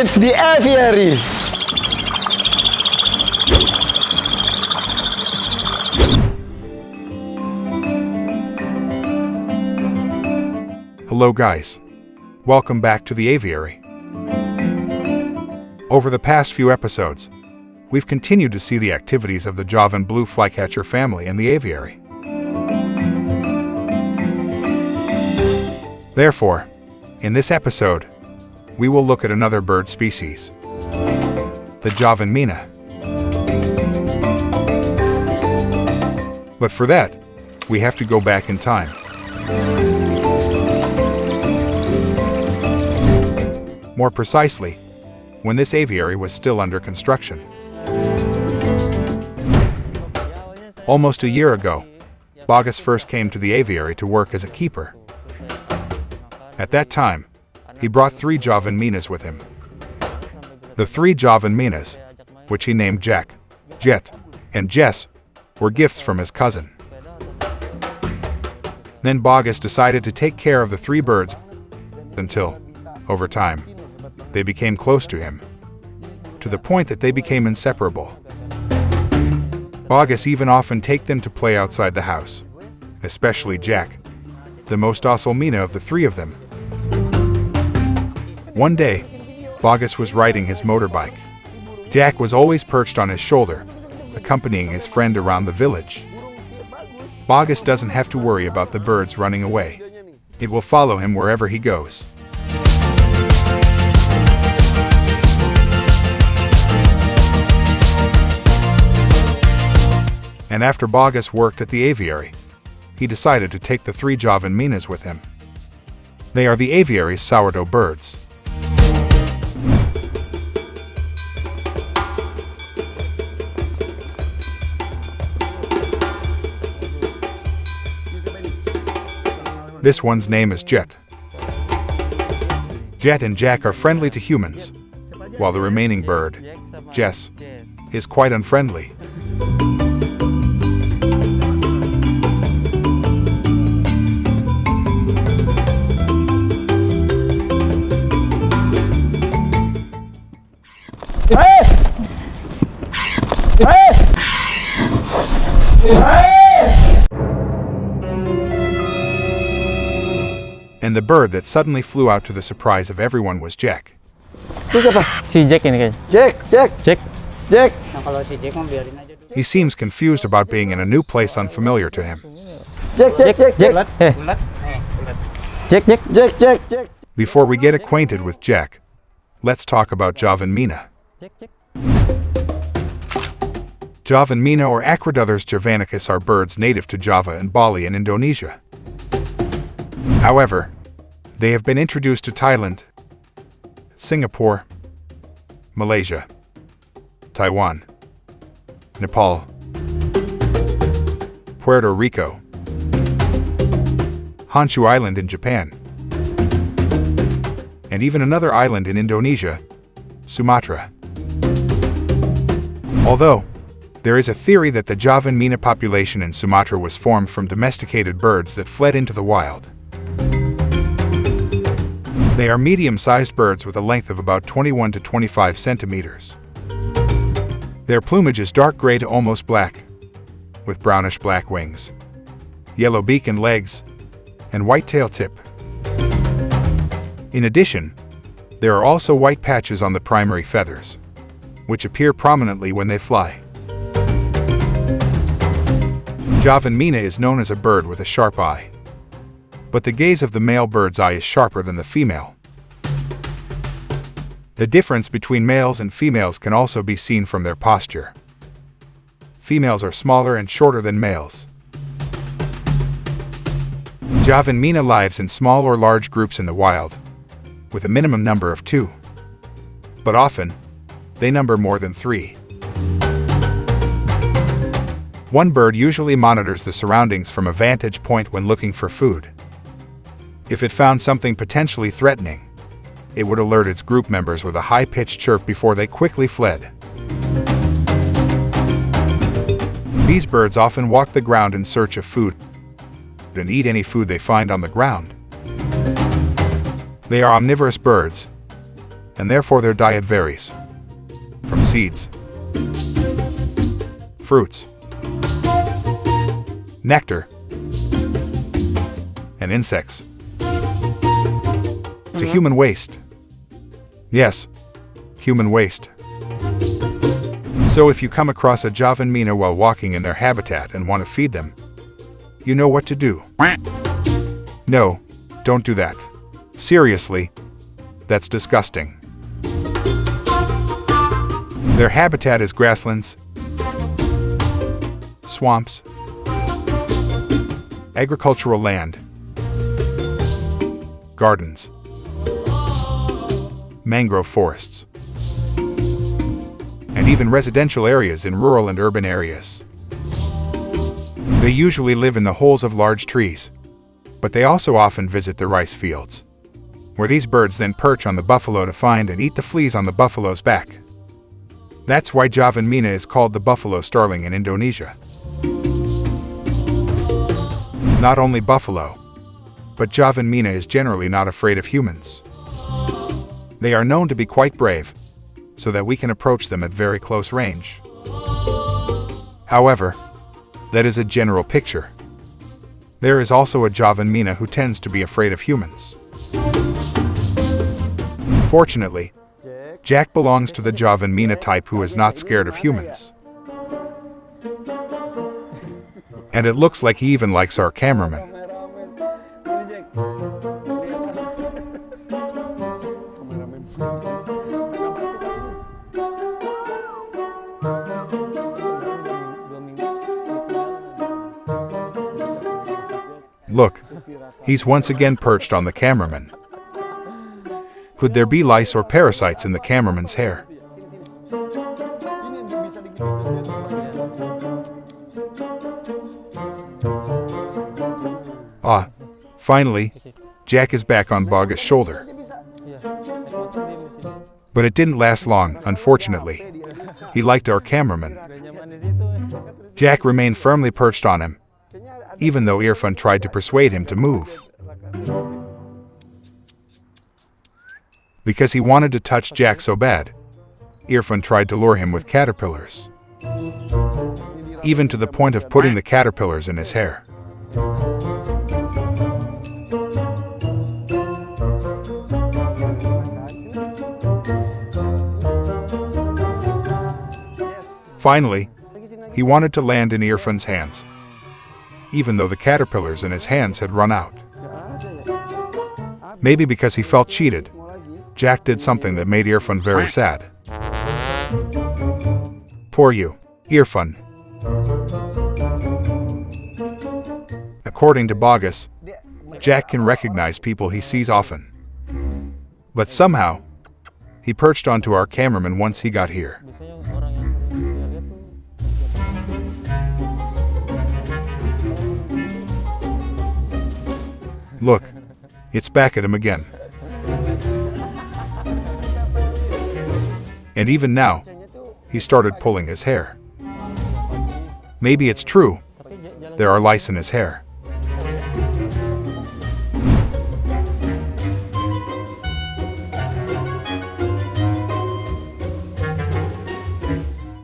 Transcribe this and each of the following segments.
It's the aviary! Hello guys. Welcome back to the aviary. Over the past few episodes, we've continued to see the activities of the Javan Blue Flycatcher family in the aviary. Therefore, in this episode, we will look at another bird species, the Javan Myna. But for that, we have to go back in time. More precisely, when this aviary was still under construction. Almost a year ago, Bogus first came to the aviary to work as a keeper. At that time, he brought 3 Javan Mynas with him. The 3 Javan Mynas, which he named Jack, Jet, and Jess, were gifts from his cousin. Then Bogus decided to take care of the 3 birds until, over time, they became close to him, to the point that they became inseparable. Bogus even often take them to play outside the house, especially Jack, the most docile Myna of the 3 of them. One day, Bogus was riding his motorbike. Jack was always perched on his shoulder, accompanying his friend around the village. Bogus doesn't have to worry about the birds running away. It will follow him wherever he goes. And after Bogus worked at the aviary, he decided to take the 3 Javan Mynas with him. They are the aviary's sourdough birds. This one's name is Jet. Jet and Jack are friendly to humans, while the remaining bird, Jess, is quite unfriendly. And the bird that suddenly flew out to the surprise of everyone was Jack. Si Jack ini kan. Jack! He seems confused about being in a new place unfamiliar to him. Jack! Before we get acquainted with Jack, let's talk about Javan Myna. Javan Myna or Acroduthus javanicus are birds native to Java and Bali in Indonesia. However, they have been introduced to Thailand, Singapore, Malaysia, Taiwan, Nepal, Puerto Rico, Honshu Island in Japan, and even another island in Indonesia, Sumatra. Although, there is a theory that the Javan Myna population in Sumatra was formed from domesticated birds that fled into the wild. They are medium-sized birds with a length of about 21 to 25 centimeters. Their plumage is dark gray to almost black, with brownish-black wings, yellow beak and legs, and white tail tip. In addition, there are also white patches on the primary feathers, which appear prominently when they fly. Javan Myna is known as a bird with a sharp eye, but the gaze of the male bird's eye is sharper than the female. The difference between males and females can also be seen from their posture. Females are smaller and shorter than males. Javan Myna lives in small or large groups in the wild, with a minimum number of 2. But often, they number more than 3. One bird usually monitors the surroundings from a vantage point when looking for food. If it found something potentially threatening, it would alert its group members with a high-pitched chirp before they quickly fled. These birds often walk the ground in search of food and eat any food they find on the ground. They are omnivorous birds, and therefore their diet varies from seeds, fruits, nectar, and insects to human waste. Yes, human waste. So if you come across a Javan Myna while walking in their habitat and want to feed them, you know what to do. No, don't do that. Seriously, that's disgusting. Their habitat is grasslands, swamps, agricultural land, gardens, mangrove forests, and even residential areas in rural and urban areas. They usually live in the holes of large trees, but they also often visit the rice fields, where these birds then perch on the buffalo to find and eat the fleas on the buffalo's back. That's why Javan Myna is called the buffalo starling in Indonesia. Not only buffalo, but Javan Myna is generally not afraid of humans. They are known to be quite brave, so that we can approach them at very close range. However, that is a general picture. There is also a Javan Myna who tends to be afraid of humans. Fortunately, Jack belongs to the Javan Myna type who is not scared of humans. And it looks like he even likes our cameraman. Look, he's once again perched on the cameraman. Could there be lice or parasites in the cameraman's hair? Ah, finally, Jack is back on Bog's shoulder. But it didn't last long, unfortunately. He liked our cameraman. Jack remained firmly perched on him, even though Irfan tried to persuade him to move. Because he wanted to touch Jack so bad, Irfan tried to lure him with caterpillars, even to the point of putting the caterpillars in his hair. Finally, he wanted to land in Irfan's hands, even though the caterpillars in his hands had run out. Maybe because he felt cheated, Jack did something that made Irfan very sad. Poor you, Irfan. According to Bogus, Jack can recognize people he sees often. But somehow, he perched onto our cameraman once he got here. Look, it's back at him again. And even now, he started pulling his hair. Maybe it's true. There are lice in his hair.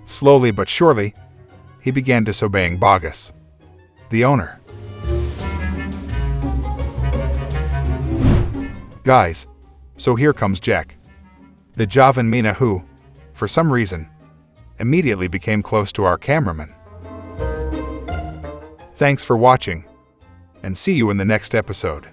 Slowly but surely, he began disobeying Bogus, the owner. Guys, so here comes Jack, the Javan Myna who, for some reason, immediately became close to our cameraman. Thanks for watching, and see you in the next episode.